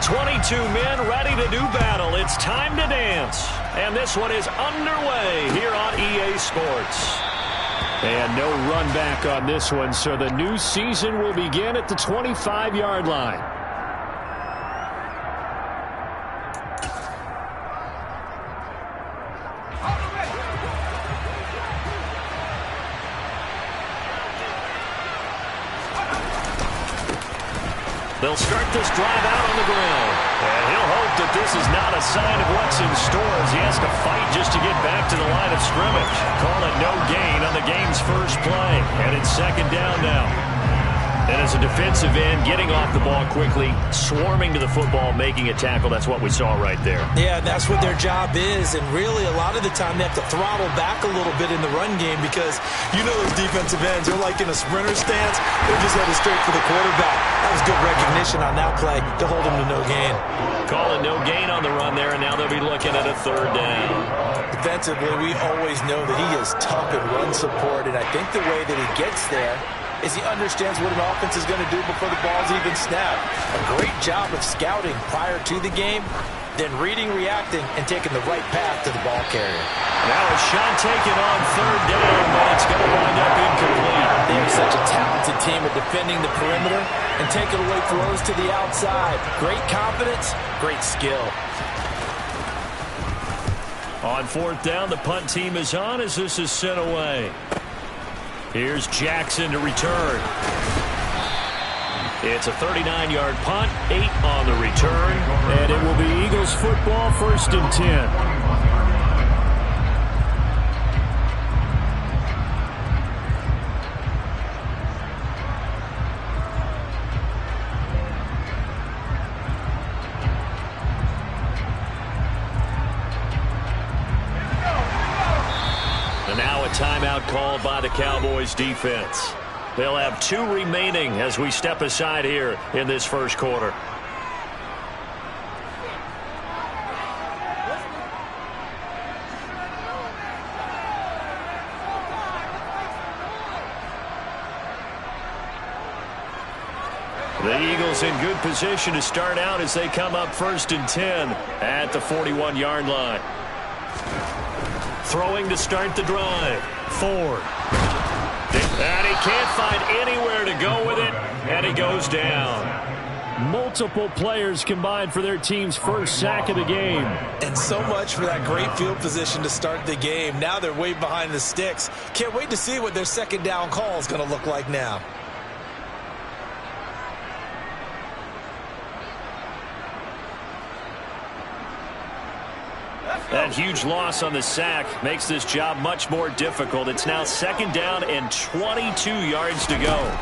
22 men ready to do battle. It's time to dance. And this one is underway here on EA Sports. And no run back on this one, so the new season will begin at the 25-yard line. They'll start this drive out on the ground. And he'll hope that this is not a sign of what's in store as he has to fight just to get back to the line of scrimmage. Call it no gain on the game's first play. And it's second down now. And as a defensive end, getting off the ball quickly, swarming to the football, making a tackle, that's what we saw right there. Yeah, that's what their job is. And really, a lot of the time, they have to throttle back a little bit in the run game because you know those defensive ends, they're like in a sprinter stance. They're just headed straight for the quarterback. That was good recognition on that play to hold him to no gain. Call it no gain on the run there, and now they'll be looking at a third down. Defensively, we always know that he is tough in run support, and I think the way that he gets there is he understands what an offense is going to do before the ball's even snapped. A great job of scouting prior to the game, then reading, reacting, and taking the right path to the ball carrier. Now a shot taken on third down, but it's going to wind up incomplete. They are such a talented team at defending the perimeter and taking away throws to the outside. Great confidence, great skill. On fourth down, the punt team is on as this is sent away. Here's Jackson to return. It's a 39-yard punt, 8 on the return, and it will be Eagles football, 1st and 10. Timeout called by the Cowboys defense. They'll have 2 remaining as we step aside here in this first quarter. The Eagles in good position to start out as they come up 1st and 10 at the 41-yard line. Throwing to start the drive. Ford. And he can't find anywhere to go with it, and he goes down. Multiple players combined for their team's first sack of the game. And so much for that great field position to start the game. Now they're way behind the sticks. Can't wait to see what their second down call is going to look like now. That huge loss on the sack makes this job much more difficult. It's now second down and 22 yards to go.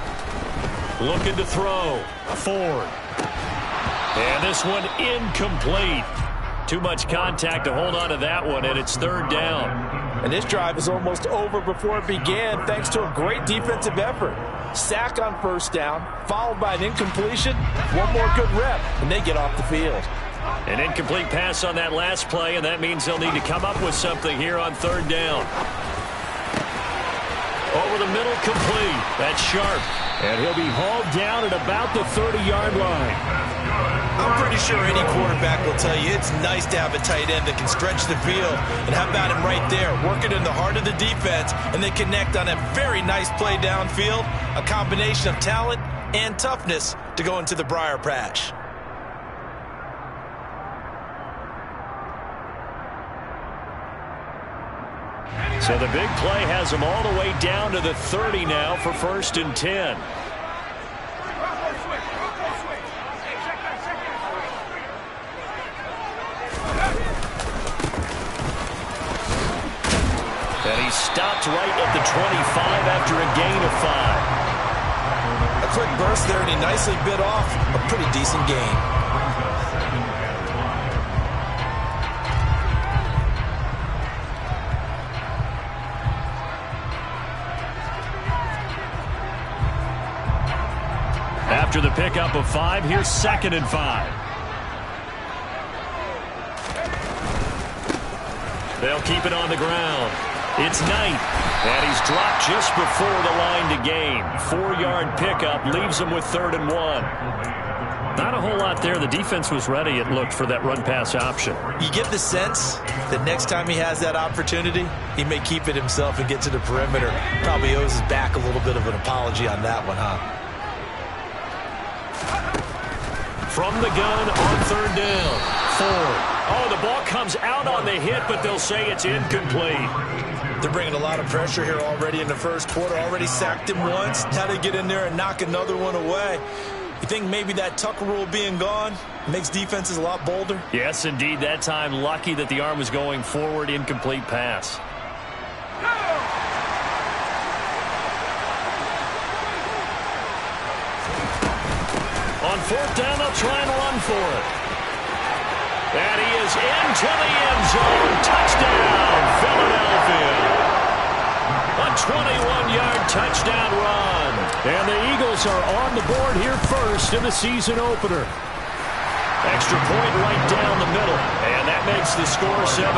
Looking to throw. Ford. And this one incomplete. Too much contact to hold on to that one, and it's third down. And this drive is almost over before it began thanks to a great defensive effort. Sack on first down, followed by an incompletion. One more good rep, and they get off the field. An incomplete pass on that last play, and that means they'll need to come up with something here on third down. Over the middle, complete. That's Sharp. And he'll be hauled down at about the 30-yard line. I'm pretty sure any quarterback will tell you it's nice to have a tight end that can stretch the field. And how about him right there, working in the heart of the defense, and they connect on a very nice play downfield, a combination of talent and toughness to go into the briar patch. So the big play has them all the way down to the 30 now for 1st and 10. And he stopped right at the 25 after a gain of 5. A quick burst there, and he nicely bit off a pretty decent gain. After the pickup of 5, here's 2nd and 5. They'll keep it on the ground. It's Knight, and he's dropped just before the line to gain. 4-yard pickup leaves him with 3rd and 1. Not a whole lot there. The defense was ready, it looked, for that run-pass option. You get the sense that next time he has that opportunity, he may keep it himself and get to the perimeter. Probably owes his back a little bit of an apology on that one, huh? From the gun on third down. Ford. Oh, the ball comes out on the hit, but they'll say it's incomplete. They're bringing a lot of pressure here already in the first quarter. Already sacked him once. Now they get in there and knock another one away. You think maybe that Tucker rule being gone makes defenses a lot bolder? Yes, indeed. That time, lucky that the arm was going forward. Incomplete pass. On fourth down, they'll try and run for it. And he is into the end zone. Touchdown, Philadelphia. A 21-yard touchdown run. And the Eagles are on the board here first in the season opener. Extra point right down the middle. And that makes the score 7-0.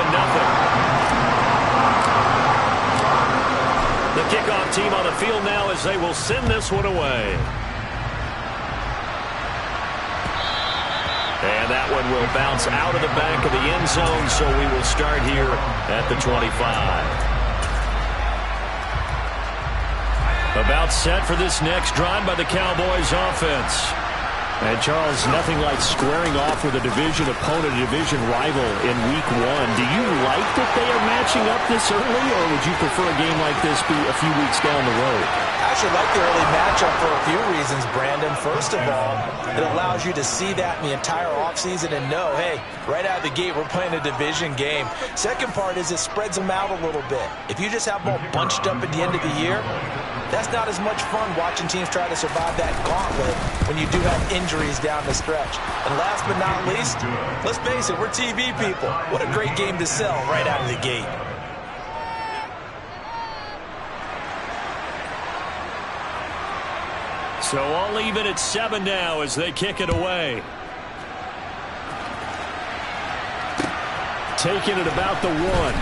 The kickoff team on the field now as they will send this one away. And that one will bounce out of the back of the end zone, so we will start here at the 25. About set for this next drive by the Cowboys offense. And, Charles, nothing like squaring off with a division opponent, a division rival in Week 1. Do you like that they are matching up this early, or would you prefer a game like this be a few weeks down the road? I actually like the early matchup for a few reasons, Brandon. First of all, it allows you to see that in the entire offseason and know, hey, right out of the gate, we're playing a division game. Second part is it spreads them out a little bit. If you just have them all bunched up at the end of the year, that's not as much fun watching teams try to survive that gauntlet when you do have injuries down the stretch. And last but not least, let's face it, we're TV people. What a great game to sell right out of the gate. So all even at 7 now as they kick it away. Taking it about the 1.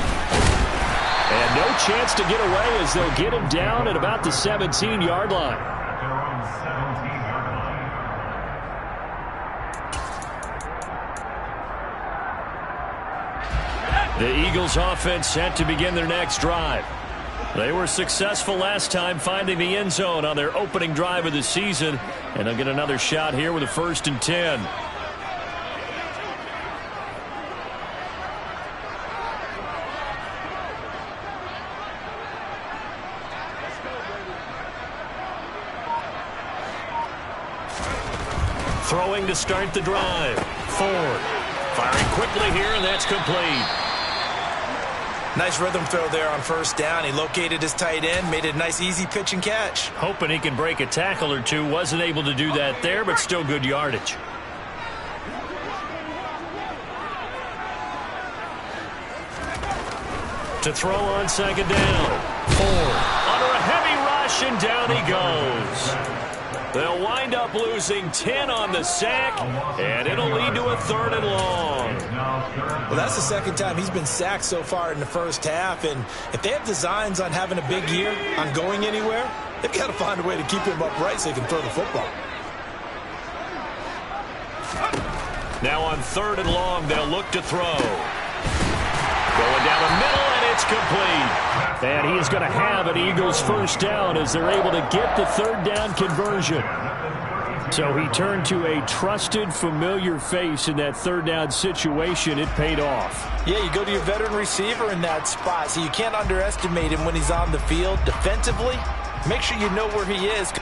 And no chance to get away as they'll get him down at about the 17-yard line. The Eagles offense set to begin their next drive. They were successful last time finding the end zone on their opening drive of the season. And they'll get another shot here with a 1st and 10. Throwing to start the drive. Ford firing quickly here, and that's complete. Nice rhythm throw there on first down. He located his tight end, made it a nice easy pitch and catch. Hoping he can break a tackle or two. Wasn't able to do that there, but still good yardage. To throw on second down. Ford under a heavy rush, and down he goes. They'll wind up losing 10 on the sack, and it'll lead to a 3rd and long. Well, that's the second time he's been sacked so far in the first half, and if they have designs on having a big year, on going anywhere, they've got to find a way to keep him upright so he can throw the football. Now on 3rd and long, they'll look to throw. Going down the middle, and it's complete. And he is going to have an Eagles 1st down as they're able to get the 3rd down conversion. So he turned to a trusted, familiar face in that 3rd down situation. It paid off. Yeah, you go to your veteran receiver in that spot, so you can't underestimate him when he's on the field. Defensively, make sure you know where he is.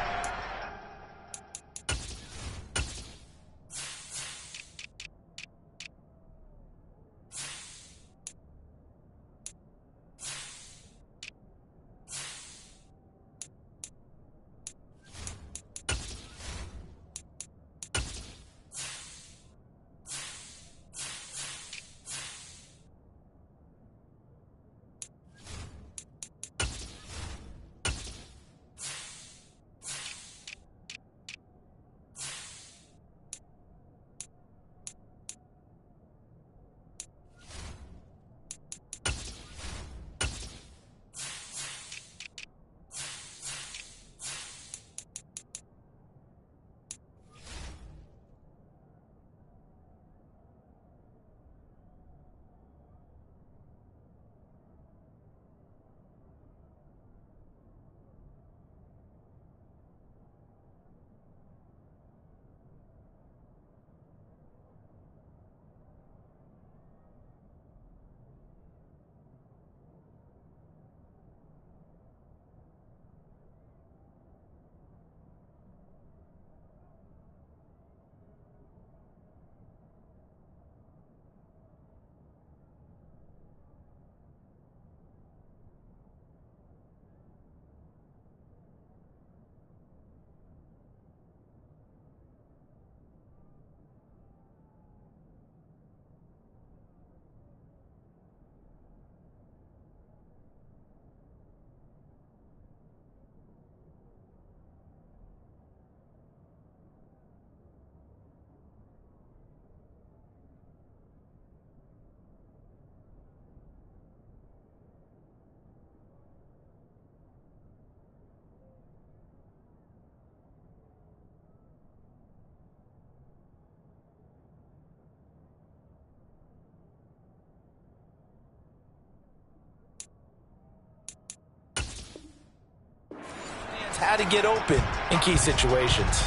got to get open in key situations.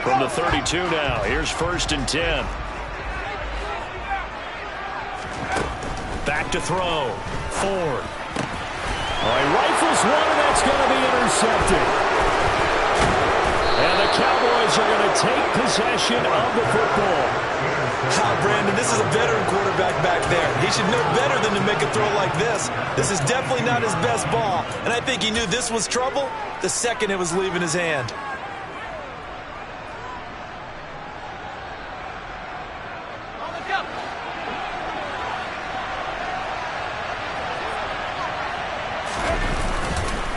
From the 32 now, here's 1st and 10. Back to throw. Ford. All right, rifles one, and that's going to be intercepted. And the Cowboys are going to take possession of the football. Brandon, this is a veteran quarterback back there. He should know better than to make a throw like this. This is definitely not his best ball, and I think he knew this was trouble the second it was leaving his hand.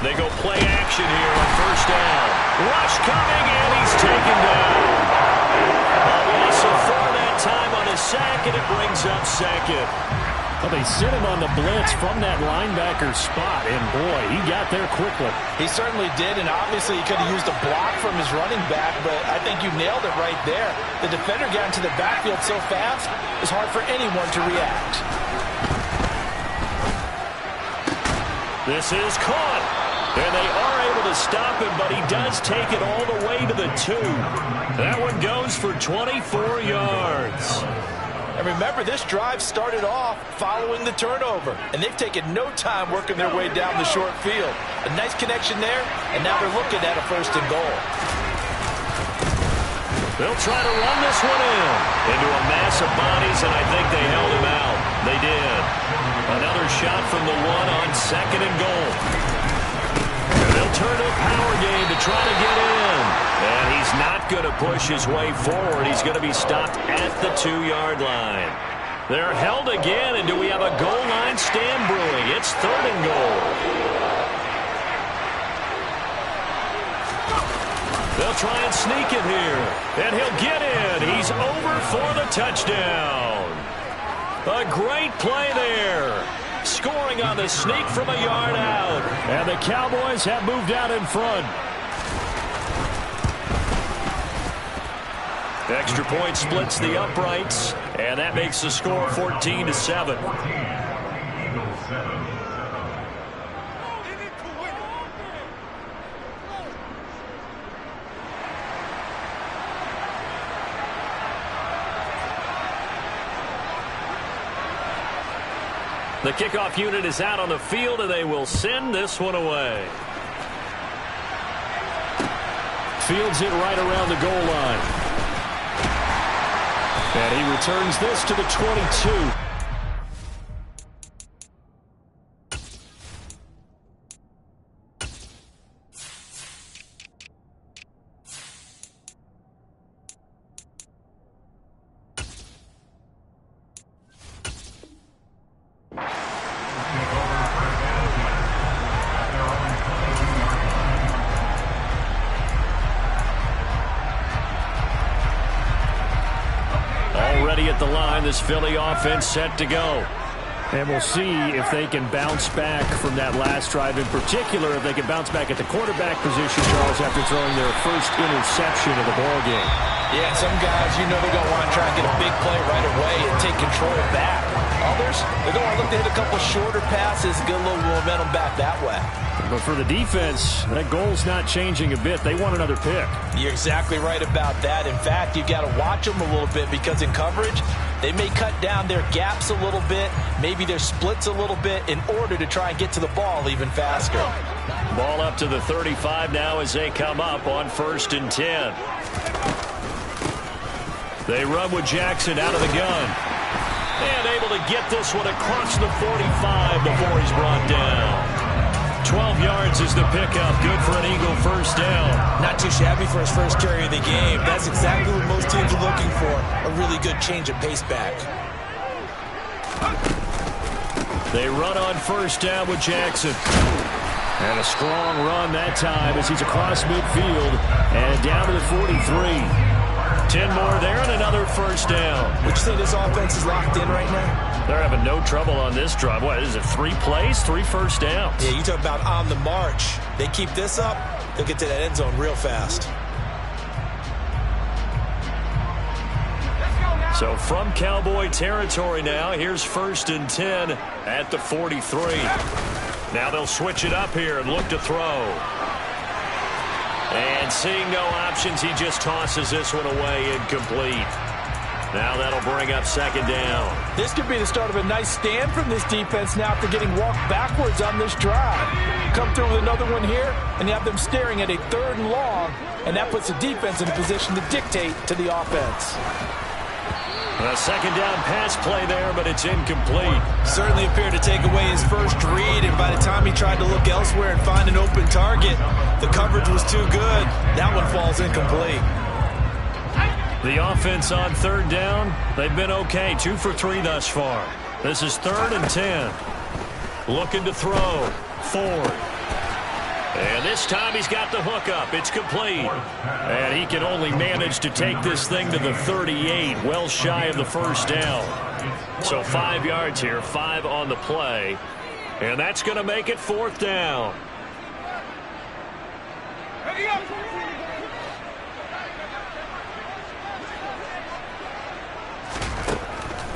They go play action here on 1st down. Rush coming, and he's taken down. A loss of 4 that time on a sack, and it brings up 2nd. Well, they sent him on the blitz from that linebacker spot, and boy, he got there quickly. He certainly did, and obviously he could have used a block from his running back, but I think you nailed it right there. The defender got into the backfield so fast, it's hard for anyone to react. This is caught. And they are able to stop him, but he does take it all the way to the 2. That one goes for 24 yards. And remember, this drive started off following the turnover, and they've taken no time working their way down the short field. A nice connection there, and now they're looking at a 1st and goal. They'll try to run this one into a mass of bodies, and I think they held him out. They did. Another shot from the 1 on 2nd and goal. They'll turn to a power game to try to get in. And he's not going to push his way forward. He's going to be stopped at the 2-yard line. They're held again, and do we have a goal line stand brewing? It's 3rd and goal. They'll try and sneak it here. And he'll get in. He's over for the touchdown. A great play there. Scoring on the sneak from a yard out. And the Cowboys have moved out in front. Extra point splits the uprights, and that makes the score 14-7. The kickoff unit is out on the field, and they will send this one away. Fields it right around the goal line. And he returns this to the 22. Already at the line, this Philly offense set to go. And we'll see if they can bounce back from that last drive. In particular, if they can bounce back at the quarterback position, Charles, after throwing their first interception of the ball game. Yeah, some guys, you know, they're going to want to try and get a big play right away and take control back. Others, they're going to look to hit a couple shorter passes, get a little momentum back that way. But for the defense, that goal's not changing a bit. They want another pick. You're exactly right about that. In fact, you've got to watch them a little bit because in coverage, they may cut down their gaps a little bit, maybe their splits a little bit in order to try and get to the ball even faster. Ball up to the 35 now as they come up on 1st and 10. They run with Jackson out of the gun. And able to get this one across the 45 before he's brought down. 12 yards is the pickup. Good for an Eagle first down. Not too shabby for his first carry of the game. That's exactly what most teams are looking for. A really good change of pace back. They run on first down with Jackson. And a strong run that time as he's across midfield and down to the 43. 10 more there and another first down. Would you say this offense is locked in right now? They're having no trouble on this drive. What is it, 3 plays, 3 first downs? Yeah, you talk about on the march. They keep this up, they'll get to that end zone real fast. So from Cowboy territory now, here's 1st and 10 at the 43. Now they'll switch it up here and look to throw. And seeing no options, he just tosses this one away, incomplete. Now that'll bring up 2nd down. This could be the start of a nice stand from this defense now after getting walked backwards on this drive. Come through with another one here, and you have them staring at a 3rd and long, and that puts the defense in a position to dictate to the offense. A 2nd down pass play there, but it's incomplete. Certainly appeared to take away his first read, and by the time he tried to look elsewhere and find an open target, the coverage was too good. That one falls incomplete. The offense on 3rd down, they've been okay. 2 for 3 thus far. This is 3rd and 10. Looking to throw. Ford. And this time he's got the hook up. It's complete. And he can only manage to take this thing to the 38, well shy of the 1st down. So 5 yards here, 5 on the play. And that's going to make it 4th down.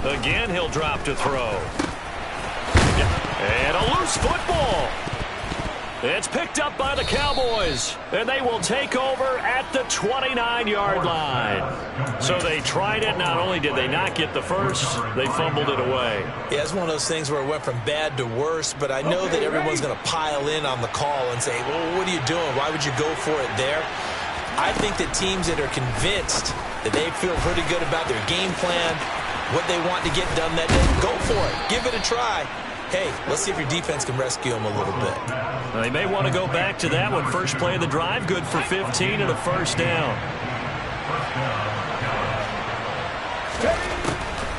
Again, he'll drop to throw. And a loose football. It's picked up by the Cowboys, and they will take over at the 29-yard line. So they tried it. Not only did they not get the first, they fumbled it away. Yeah, it's one of those things where it went from bad to worse, but I know that everyone's going to pile in on the call and say, well, what are you doing? Why would you go for it there? I think that teams that are convinced that they feel pretty good about their game plan, what they want to get done that day, go for it. Give it a try. Hey, let's see if your defense can rescue them a little bit. They may want to go back to that one. First play of the drive, good for 15 and a 1st down.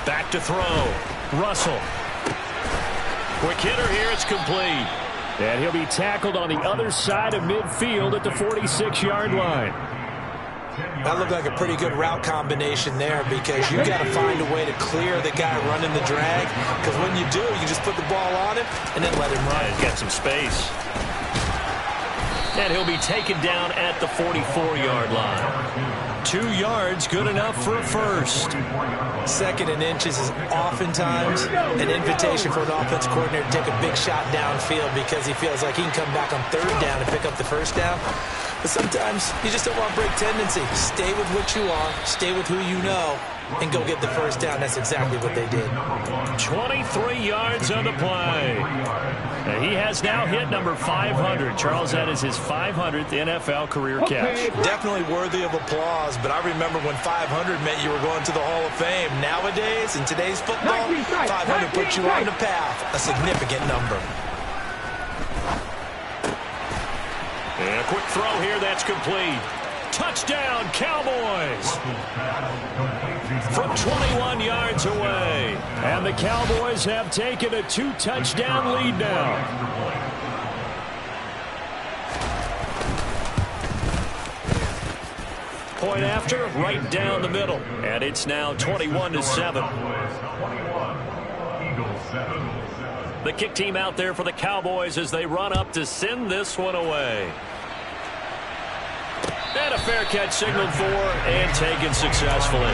Back to throw. Russell. Quick hitter here, it's complete. And he'll be tackled on the other side of midfield at the 46-yard line. That looked like a pretty good route combination there because you got to find a way to clear the guy running the drag, because when you do, you just put the ball on him and then let him run. He's got some space. And he'll be taken down at the 44-yard line. 2 yards, good enough for a first. 2nd and inches is oftentimes an invitation for an offense coordinator to take a big shot downfield because he feels like he can come back on 3rd down and pick up the 1st down. But sometimes you just don't want to break tendency. Stay with what you are, stay with who you know, and go get the 1st down. That's exactly what they did. 23 yards on the play. And he has now hit number 500. Charles, that is his 500th NFL career catch. Definitely worthy of applause, but I remember when 500 meant you were going to the Hall of Fame. Nowadays, in today's football, 500 puts you on the path, a significant number. And a quick throw here, that's complete. Touchdown, Cowboys! From 21 yards away. And the Cowboys have taken a 2-touchdown lead now. Point after, right down the middle. And it's now 21-7. The kick team out there for the Cowboys as they run up to send this one away. And a fair catch signaled for and taken successfully.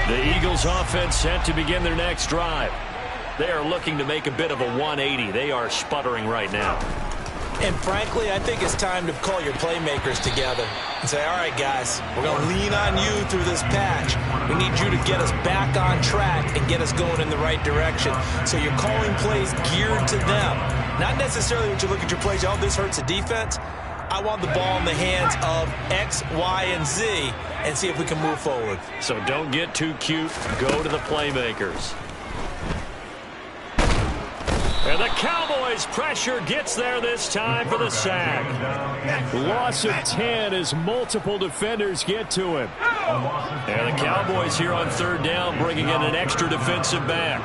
The Eagles offense set to begin their next drive. They are looking to make a bit of a 180. They are sputtering right now. And frankly, I think it's time to call your playmakers together and say, all right, guys, we're going to lean on you through this patch. We need you to get us back on track and get us going in the right direction. So you're calling plays geared to them. Not necessarily when you look at your plays, oh, this hurts the defense. I want the ball in the hands of X, Y, and Z and see if we can move forward. So don't get too cute. Go to the playmakers. And the Cowboys' pressure gets there this time for the sack. Loss of 10 as multiple defenders get to him. And the Cowboys here on 3rd down bringing in an extra defensive back.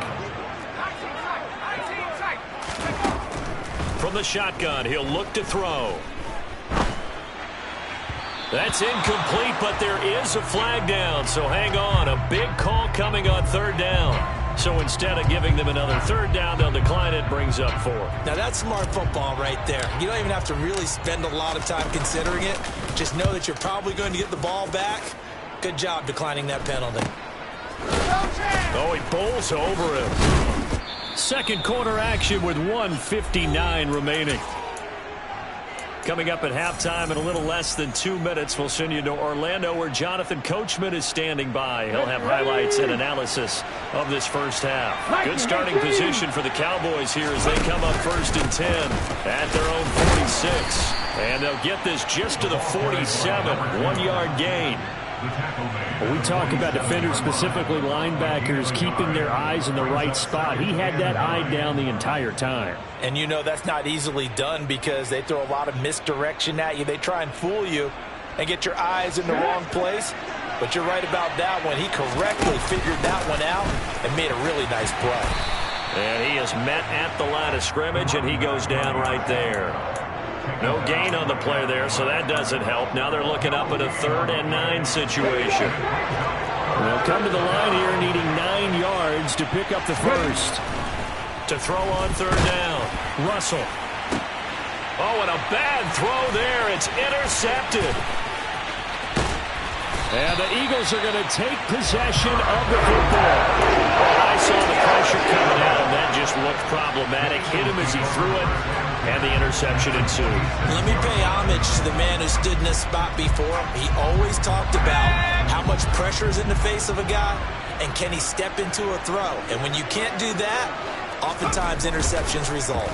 From the shotgun, he'll look to throw. That's incomplete, but there is a flag down, so hang on. A big call coming on third down. So instead of giving them another third down, they'll decline it, brings up 4. Now that's smart football right there. You don't even have to really spend a lot of time considering it. Just know that you're probably going to get the ball back. Good job declining that penalty. Oh, he bowls over him. Second quarter action with 1:59 remaining. Coming up at halftime in a little less than 2 minutes, we'll send you to Orlando where Jonathan Coachman is standing by. He'll have highlights and analysis of this first half. Good starting position for the Cowboys here as they come up 1st and 10 at their own 46. And they'll get this just to the 47, 1-yard gain. When we talk about defenders, specifically linebackers, keeping their eyes in the right spot. He had that eye down the entire time. And you know that's not easily done because they throw a lot of misdirection at you. They try and fool you and get your eyes in the wrong place. But you're right about that one. He correctly figured that one out and made a really nice play. And he is met at the line of scrimmage, and he goes down right there. No gain on the play there, so that doesn't help. Now they're looking up at a 3rd and 9 situation. They'll come to the line here needing 9 yards to pick up the first. To throw on 3rd down. Russell. Oh, and a bad throw there. It's intercepted. And the Eagles are going to take possession of the football. I saw the pressure coming at him. That just looked problematic. Hit him as he threw it, and the interception ensued. Let me pay homage to the man who stood in this spot before. He always talked about how much pressure is in the face of a guy, and can he step into a throw. And when you can't do that, oftentimes interceptions result.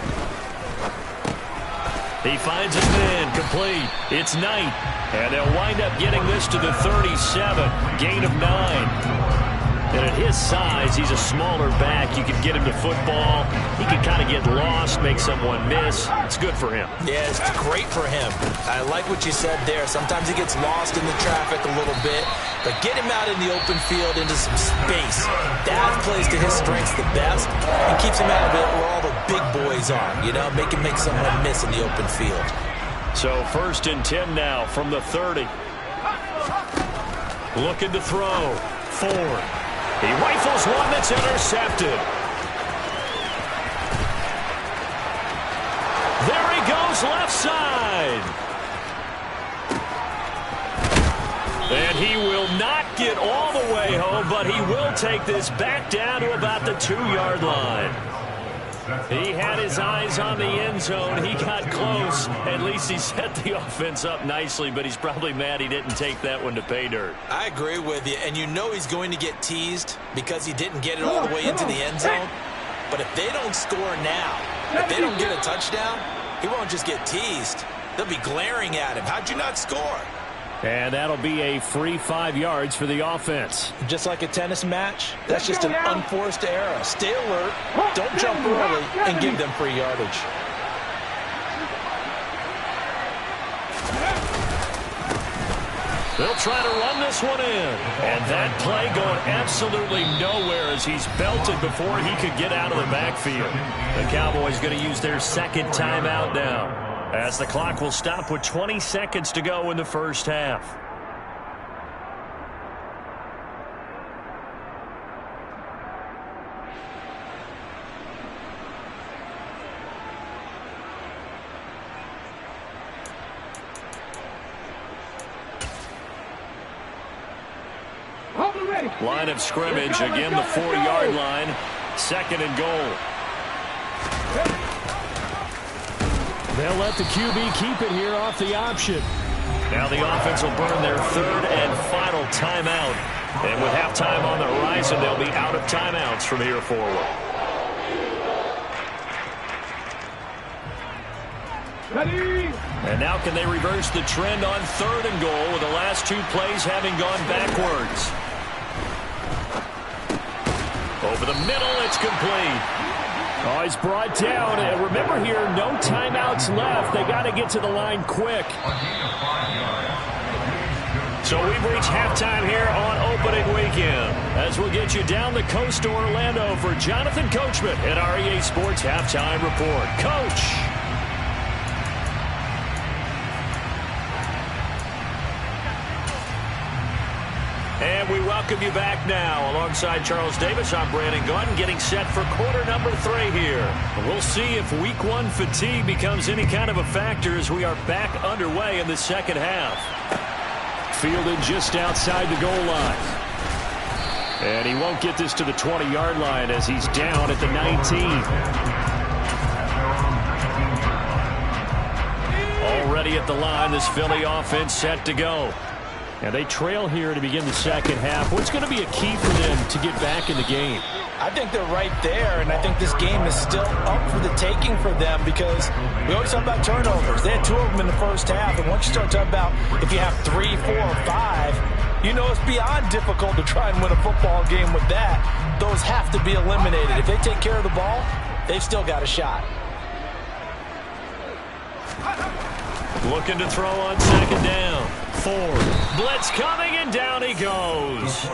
He finds his man, complete. It's Knight, and they'll wind up getting this to the 37, gain of 9. And at his size, he's a smaller back. You can get him to football. He can kind of get lost, make someone miss. It's good for him. Yeah, it's great for him. I like what you said there. Sometimes he gets lost in the traffic a little bit, but get him out in the open field into some space. That plays to his strengths the best and keeps him out of it where all the big boys are. You know, make him make someone miss in the open field. So 1st and 10 now from the 30. Looking to throw. Ford. He rifles one that's intercepted. There he goes, left side. And he will not get all the way home, but he will take this back down to about the 2-yard line. He had his eyes on the end zone. He got close. At least he set the offense up nicely, but he's probably mad he didn't take that one to pay dirt. I agree with you, and you know he's going to get teased because he didn't get it all the way into the end zone. But if they don't score now, if they don't get a touchdown, he won't just get teased. They'll be glaring at him. How'd you not score? And that'll be a free 5 yards for the offense. Just like a tennis match, that's just an unforced error. Stay alert, don't jump early, and give them free yardage. They'll try to run this one in. And that play going absolutely nowhere as he's belted before he could get out of the backfield. The Cowboys going to use their 2nd timeout now, as the clock will stop with 20 seconds to go in the first half. Line of scrimmage, again the 4-yard line, 2nd and goal. They'll let the QB keep it here off the option. Now the offense will burn their 3rd and final timeout. And with halftime on the horizon, they'll be out of timeouts from here forward. Ready? And now can they reverse the trend on 3rd and goal with the last 2 plays having gone backwards? Over the middle, it's complete. Oh, he's brought down. And remember here, no timeouts left. They got to get to the line quick. So we've reached halftime here on opening weekend, as we'll get you down the coast to Orlando for Jonathan Coachman at our EA Sports Halftime Report. Coach. And we welcome you back now. Alongside Charles Davis, I'm Brandon Gaudin, getting set for quarter number 3 here. We'll see if week 1 fatigue becomes any kind of a factor as we are back underway in the second half. Fielded just outside the goal line. And he won't get this to the 20-yard line as he's down at the 19. Already at the line, this Philly offense set to go. And they trail here to begin the second half. What's going to be a key for them to get back in the game? I think they're right there, and I think this game is still up for the taking for them because we always talk about turnovers. They had 2 of them in the first half, and once you start talking about if you have 3, 4, or 5, you know it's beyond difficult to try and win a football game with that. Those have to be eliminated. If they take care of the ball, they've still got a shot. Looking to throw on second down. Ford. Blitz coming, and down he goes.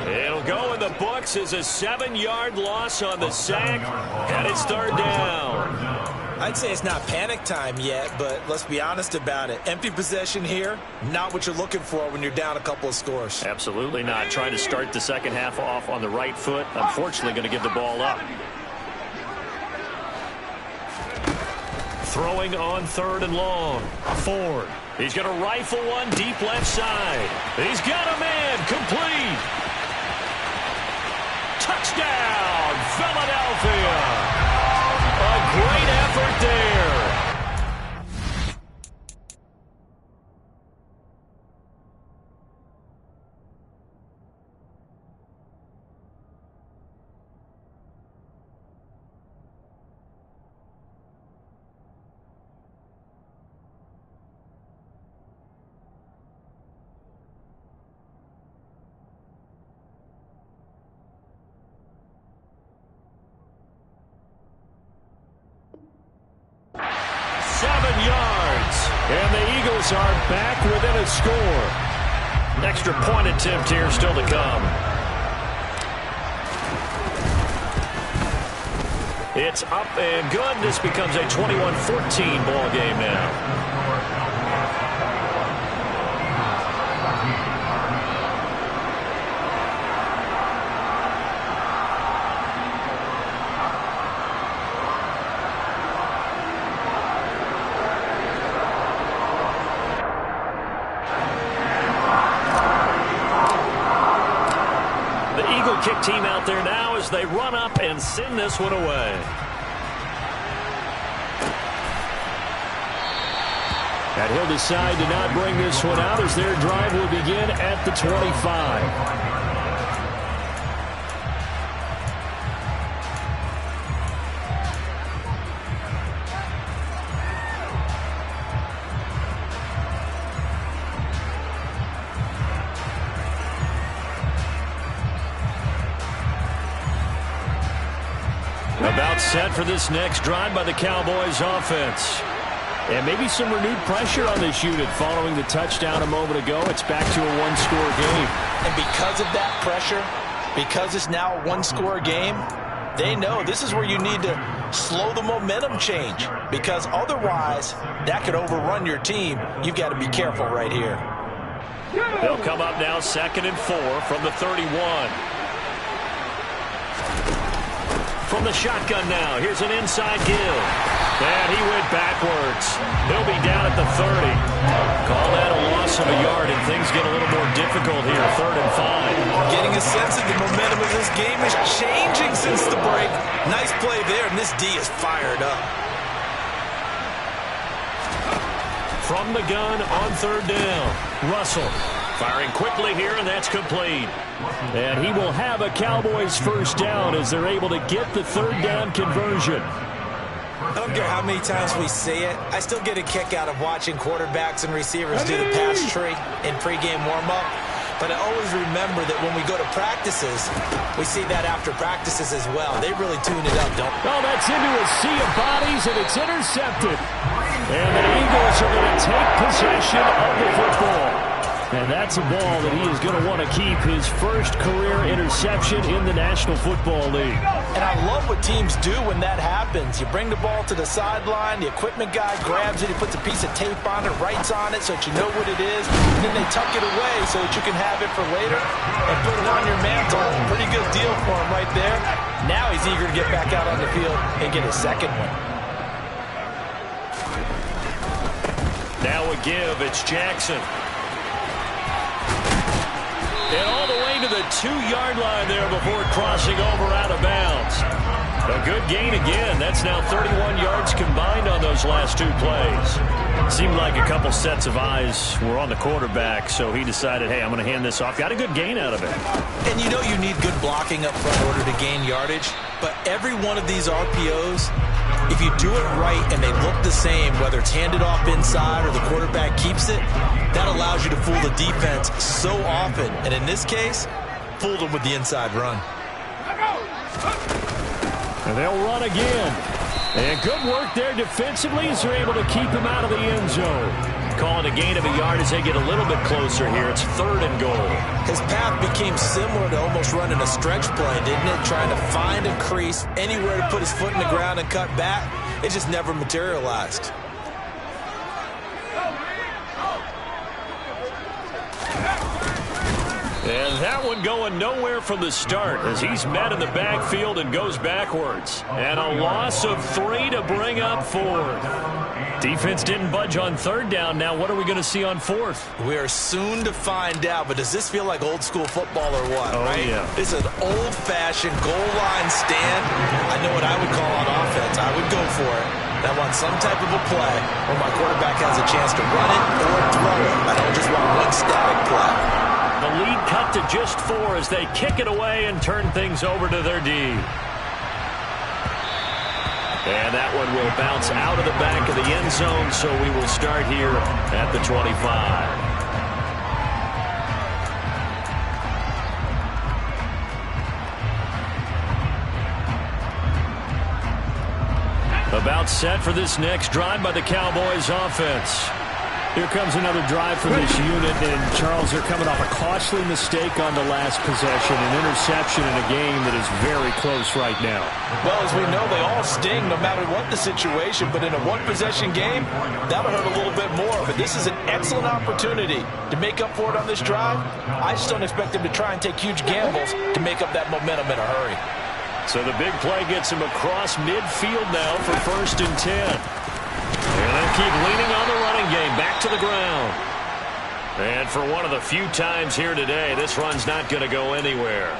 It'll go in the books as a 7-yard loss on the sack, and it's third down. I'd say it's not panic time yet, but let's be honest about it. Empty possession here, not what you're looking for when you're down a couple of scores. Absolutely not. Trying to start the second half off on the right foot. Unfortunately, going to give the ball up. Throwing on 3rd and long. Ford. He's going to rifle one deep left side. He's got a man. Complete. Touchdown, Philadelphia. A great effort there. And the Eagles are back within a score. Extra point attempt here still to come. It's up and good. This becomes a 21-14 ball game now. Kick team out there now as they run up and send this one away. And he'll decide to not bring this one out as their drive will begin at the 25. About set for this next drive by the Cowboys offense. And maybe some renewed pressure on this unit following the touchdown a moment ago. It's back to a 1-score game. And because of that pressure, because it's now a 1-score game, they know this is where you need to slow the momentum change. Because otherwise, that could overrun your team. You've got to be careful right here. They'll come up now 2nd and 4 from the 31. From the shotgun now, here's an inside give. And he went backwards. He'll be down at the 30. Call that a loss of a yard, and things get a little more difficult here, 3rd and 5. Getting a sense of the momentum of this game is changing since the break. Nice play there, and this D is fired up. From the gun on 3rd down, Russell. Firing quickly here, and that's complete. And he will have a Cowboys first down as they're able to get the 3rd down conversion. I don't care how many times we see it. I still get a kick out of watching quarterbacks and receivers do the pass tree in pregame warm-up. But I always remember that when we go to practices, we see that after practices as well. They really tune it up, don't they? Oh, that's into a sea of bodies, and it's intercepted. And the Eagles are going to take possession of the football. And that's a ball that he is going to want to keep, his first career interception in the National Football League. And I love what teams do when that happens. You bring the ball to the sideline, the equipment guy grabs it, he puts a piece of tape on it, writes on it so that you know what it is, and then they tuck it away so that you can have it for later and put it on your mantle. Pretty good deal for him right there. Now he's eager to get back out on the field and get his second one. Now a give, it's Jackson. And all the way to the 2-yard line there before crossing over out of bounds. A good gain again. That's now 31 yards combined on those last 2 plays. Seemed like a couple sets of eyes were on the quarterback, so he decided, hey, I'm going to hand this off. Got a good gain out of it. And you know you need good blocking up front in order to gain yardage, but every one of these RPOs, if you do it right and they look the same, whether it's handed off inside or the quarterback keeps it, that allows you to fool the defense so often. And in this case, fooled them with the inside run. And they'll run again. And good work there defensively as they're able to keep him out of the end zone. Calling a gain of a yard as they get a little bit closer here. It's 3rd and goal. His path became similar to almost running a stretch play, didn't it? Trying to find a crease, anywhere to put his foot in the ground and cut back. It just never materialized. And that one going nowhere from the start as he's met in the backfield and goes backwards. And a loss of 3 to bring up 4th. Defense didn't budge on 3rd down. Now what are we going to see on 4th? We are soon to find out, but does this feel like old school football or what, right? Yeah. This is an old-fashioned goal line stand. I know what I would call on offense. I would go for it. I want some type of a play where my quarterback has a chance to run it or throw it. I don't just want one static play. The lead cut to just 4 as they kick it away and turn things over to their D. And that one will bounce out of the back of the end zone, so we will start here at the 25. About set for this next drive by the Cowboys offense. Here comes another drive from this unit, and Charles, they're coming off a costly mistake on the last possession, an interception in a game that is very close right now. Well, as we know, they all sting no matter what the situation, but in a one-possession game, that'll hurt a little bit more. But this is an excellent opportunity to make up for it on this drive. I just don't expect them to try and take huge gambles to make up that momentum in a hurry. So the big play gets him across midfield now for 1st and 10. And they keep leaning on the running game, back to the ground. And for one of the few times here today, this run's not going to go anywhere.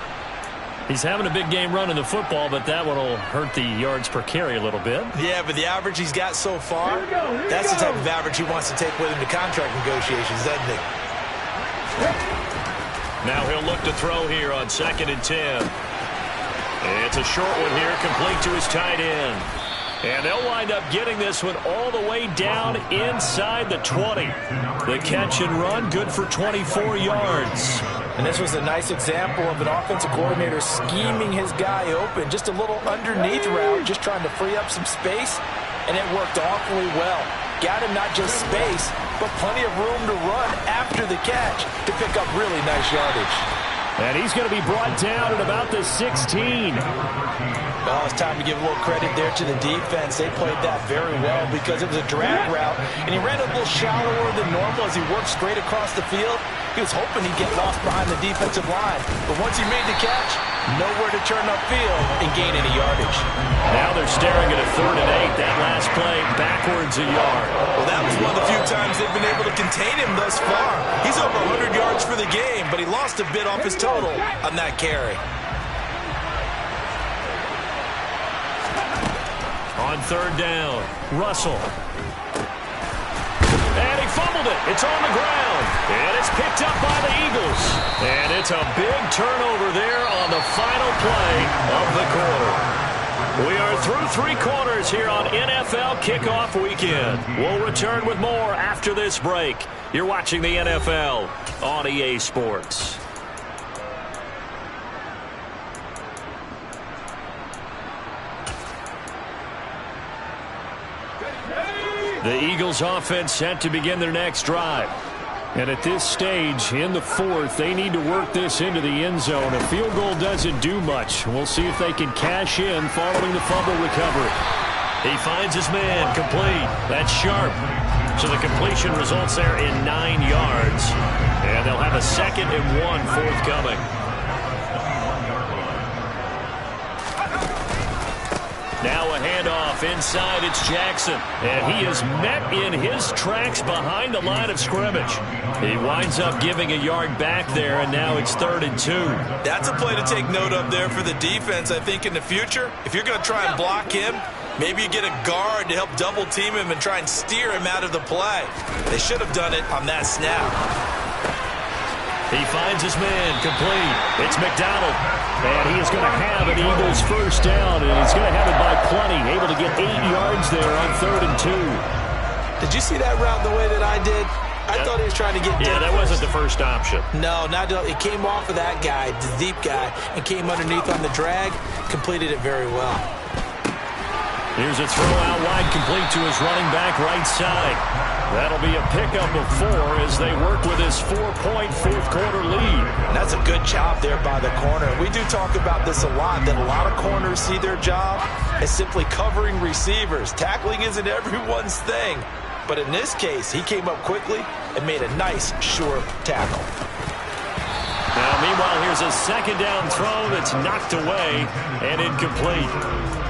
He's having a big game running the football, but that one will hurt the yards per carry a little bit. Yeah, but the average he's got so far, that's the type of average he wants to take with him to contract negotiations, doesn't he? Now he'll look to throw here on 2nd and 10. It's a short one here, complete to his tight end. And they'll wind up getting this one all the way down inside the 20. The catch and run, good for 24 yards. And this was a nice example of an offensive coordinator scheming his guy open. Just a little underneath route, just trying to free up some space, and it worked awfully well. Got him not just space, but plenty of room to run after the catch to pick up really nice yardage. And he's going to be brought down at about the 16. Well, it's time to give a little credit there to the defense. They played that very well because it was a drag route, and he ran a little shallower than normal as he worked straight across the field. He was hoping he'd get lost behind the defensive line, but once he made the catch, nowhere to turn upfield and gain any yardage. Now they're staring at a 3rd and 8. That last play backwards a yard. Well, that was one of the few times they've been able to contain him thus far. He's over 100 yards for the game, but he lost a bit off his total on that carry. On 3rd down, Russell. And he fumbled it. It's on the ground. And it's picked up by the Eagles. And it's a big turnover there on the final play of the quarter. We are through 3 quarters here on NFL Kickoff Weekend. We'll return with more after this break. You're watching the NFL on EA Sports. The Eagles offense set to begin their next drive. And at this stage, in the fourth, they need to work this into the end zone. A field goal doesn't do much. We'll see if they can cash in following the fumble recovery. He finds his man, complete. That's sharp. So the completion results there in 9 yards. And they'll have a 2nd and 1 forthcoming. Now a handoff inside. It's Jackson. And he is met in his tracks behind the line of scrimmage. He winds up giving a yard back there, and now it's 3rd and 2. That's a play to take note of there for the defense. I think in the future, if you're going to try and block him, maybe you get a guard to help double team him and try and steer him out of the play. They should have done it on that snap. He finds his man, complete. It's McDonald. And he is going to have an Eagles first down, and he's going to have it by plenty. Able to get 8 yards there on 3rd and 2. Did you see that route the way that I did? I thought he was trying to get that wasn't the first option. No, it came off of that guy, the deep guy, and came underneath on the drag. Completed it very well. Here's a throw out wide, complete to his running back right side. That'll be a pickup of 4 as they work with his 4-point fourth-quarter lead. And that's a good job there by the corner. We do talk about this a lot, that a lot of corners see their job as simply covering receivers. Tackling isn't everyone's thing. But in this case, he came up quickly and made a nice, sure tackle. Now, meanwhile, here's a 2nd down throw that's knocked away and incomplete.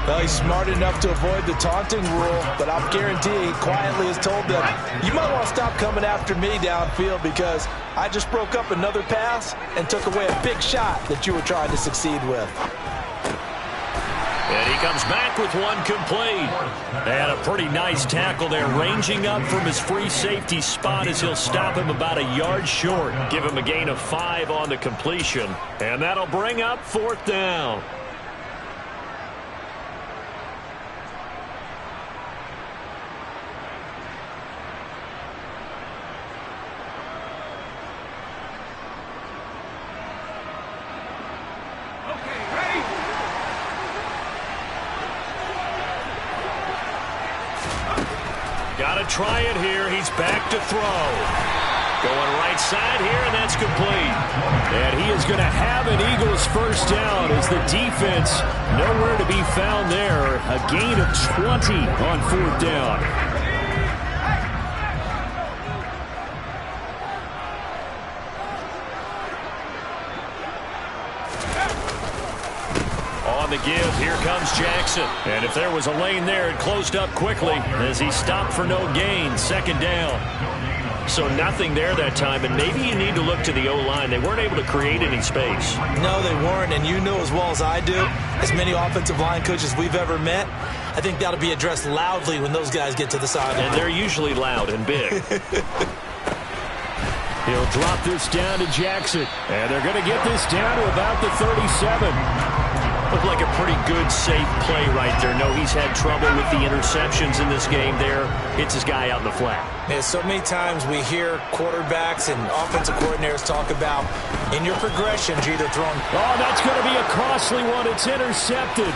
Well, he's smart enough to avoid the taunting rule, but I'll guarantee he quietly has told them, you might want to stop coming after me downfield because I just broke up another pass and took away a big shot that you were trying to succeed with. And he comes back with one complete. And a pretty nice tackle there, ranging up from his free safety spot as he'll stop him about a yard short. Give him a gain of 5 on the completion. And that'll bring up 4th down. Got to try it here. He's back to throw. Going right side here, and that's complete. And he is going to have an Eagles first down as the defense nowhere to be found there. A gain of 20 on 4th down. The give, here comes Jackson. And if there was a lane there, it closed up quickly as he stopped for no gain. 2nd down. So nothing there that time, and maybe you need to look to the O-line. They weren't able to create any space. No, they weren't, and you know as well as I do, as many offensive line coaches we've ever met, I think that'll be addressed loudly when those guys get to the sideline. And they're usually loud and big. He'll drop this down to Jackson, and they're going to get this down to about the 37. Looked like a pretty good, safe play right there. No, he's had trouble with the interceptions in this game there. Hits his guy out in the flat. Yeah, so many times we hear quarterbacks and offensive coordinators talk about in your progressions, you're either throwing... Oh, that's going to be a costly one. It's intercepted.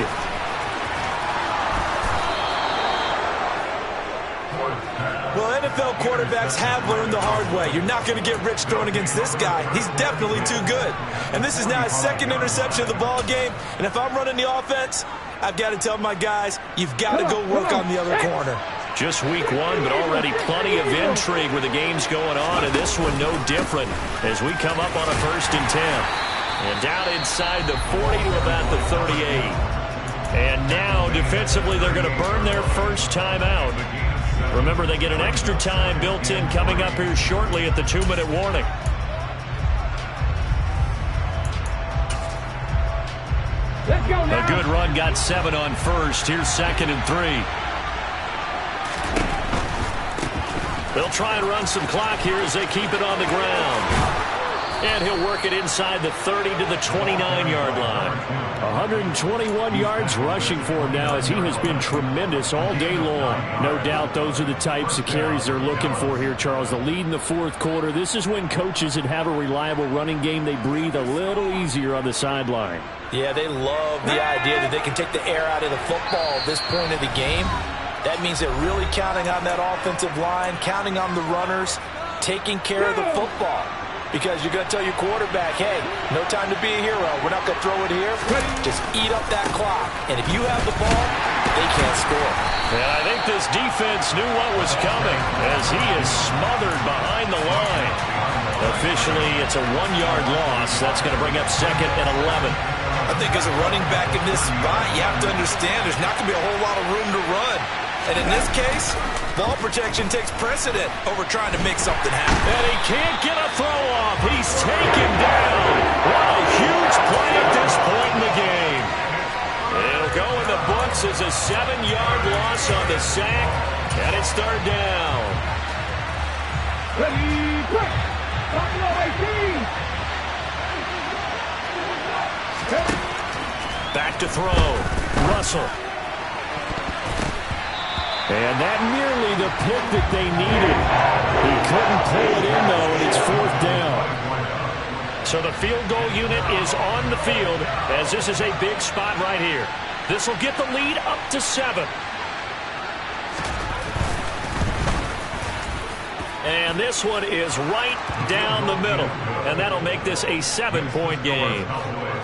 Well, NFL quarterbacks have learned the hard way. You're not going to get rich throwing against this guy. He's definitely too good. And this is now his 2nd interception of the ball game. And if I'm running the offense, I've got to tell my guys, you've got to go work on the other corner. Just week 1, but already plenty of intrigue with the games going on. And this one no different as we come up on a 1st and 10. And down inside the 40 to about the 38. And now defensively they're going to burn their first time out. Remember, they get an extra time built in coming up here shortly at the 2-minute warning. A good run, got 7 on 1st. Here's 2nd and 3. They'll try and run some clock here as they keep it on the ground. And he'll work it inside the 30 to the 29-yard line. 121 yards rushing for him now as he has been tremendous all day long. No doubt those are the types of carries they're looking for here, Charles. The lead in the 4th quarter. This is when coaches that have a reliable running game, they breathe a little easier on the sideline. Yeah, they love the idea that they can take the air out of the football at this point of the game. That means they're really counting on that offensive line, counting on the runners taking care of the football. Because you're going to tell your quarterback, hey, no time to be a hero. We're not going to throw it here. Just eat up that clock. And if you have the ball, they can't score. And I think this defense knew what was coming as he is smothered behind the line. Officially, it's a 1-yard loss. That's going to bring up 2nd and 11. I think as a running back in this spot, you have to understand there's not going to be a whole lot of room to run. And in this case, ball protection takes precedent over trying to make something happen. And he can't get a throw off. He's taken down. What a huge play at this point in the game. It'll go in the books as a 7-yard loss on the sack. And it's 3rd down. Ready, quick. Back to throw. Russell. And that nearly the pick that they needed. He couldn't pull it in, though, and it's 4th down. So the field goal unit is on the field as this is a big spot right here. This will get the lead up to 7. And this one is right down the middle. And that'll make this a 7-point game.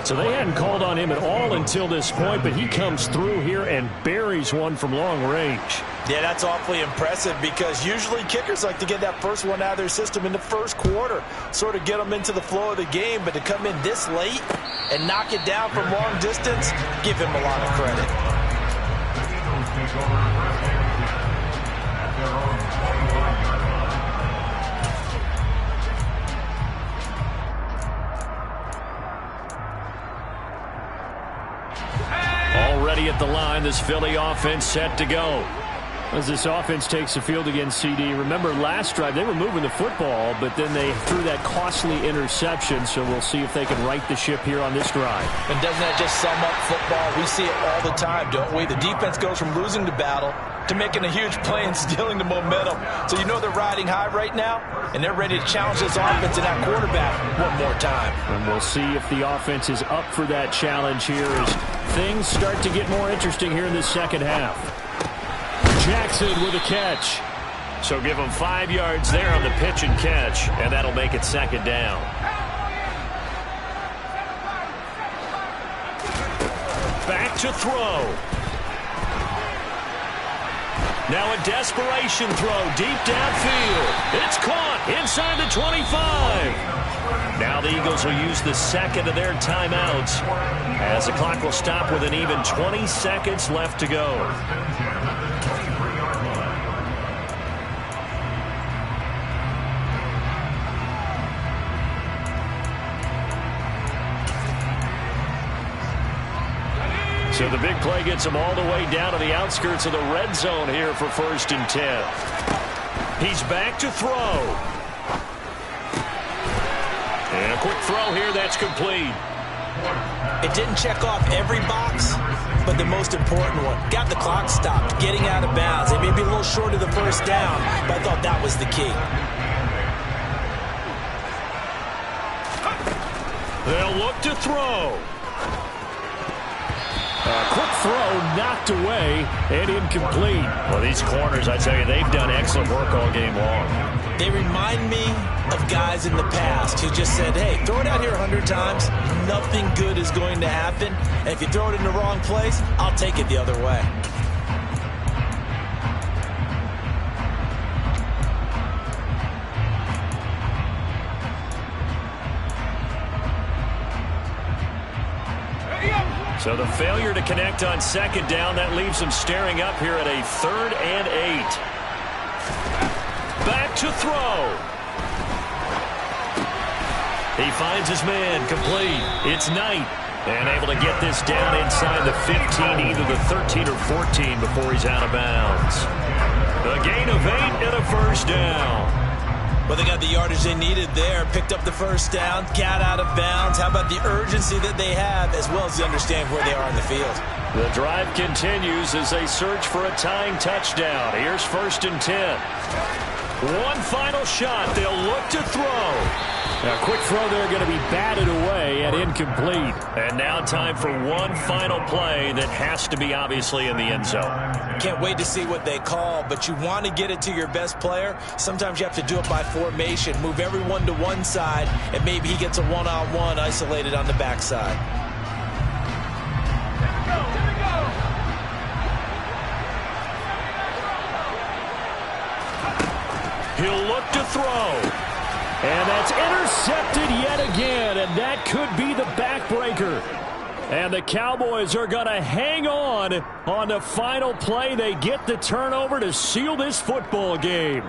So they hadn't called on him at all until this point, but he comes through here and buries one from long range. Yeah, that's awfully impressive because usually kickers like to get that first one out of their system in the first quarter, sort of get them into the flow of the game, but to come in this late and knock it down from long distance, give him a lot of credit. Already at the line, this Philly offense set to go. As this offense takes the field against CD, remember last drive they were moving the football, but then they threw that costly interception, so we'll see if they can right the ship here on this drive. And doesn't that just sum up football? We see it all the time, don't we? The defense goes from losing the battle to making a huge play and stealing the momentum. So you know they're riding high right now, and they're ready to challenge this offense and that quarterback one more time. And we'll see if the offense is up for that challenge here as things start to get more interesting here in this second half. Jackson with a catch. So give him 5 yards there on the pitch and catch, and that'll make it 2nd down. Back to throw. Now a desperation throw deep downfield. It's caught inside the 25. Now the Eagles will use the 2nd of their timeouts as the clock will stop with an even 20 seconds left to go. So the big play gets him all the way down to the outskirts of the red zone here for 1st and 10. He's back to throw. And a quick throw here, that's complete. It didn't check off every box, but the most important one. Got the clock stopped, getting out of bounds. It may be a little short of the 1st down, but I thought that was the key. They'll look to throw. Quick throw knocked away and incomplete. Well, these corners, I tell you, they've done excellent work all game long. They remind me of guys in the past who just said, hey, throw it out here 100 times. Nothing good is going to happen. And if you throw it in the wrong place, I'll take it the other way. So the failure to connect on 2nd down, that leaves him staring up here at a 3rd and 8. Back to throw. He finds his man, complete. It's Knight. And able to get this down inside the 15, either the 13 or 14 before he's out of bounds. A gain of 8 and a 1st down. Well, they got the yardage they needed there. Picked up the 1st down, got out of bounds. How about the urgency that they have, as well as they understand where they are in the field? The drive continues as they search for a tying touchdown. Here's 1st and 10. One final shot. They'll look to throw. A quick throw there going to be batted away and incomplete. And now time for one final play that has to be obviously in the end zone. Can't wait to see what they call, but you want to get it to your best player. Sometimes you have to do it by formation. Move everyone to one side, and maybe he gets a one-on-one isolated on the backside. He'll look to throw. And that's intercepted yet again, and that could be the backbreaker. And the Cowboys are going to hang on the final play. They get the turnover to seal this football game.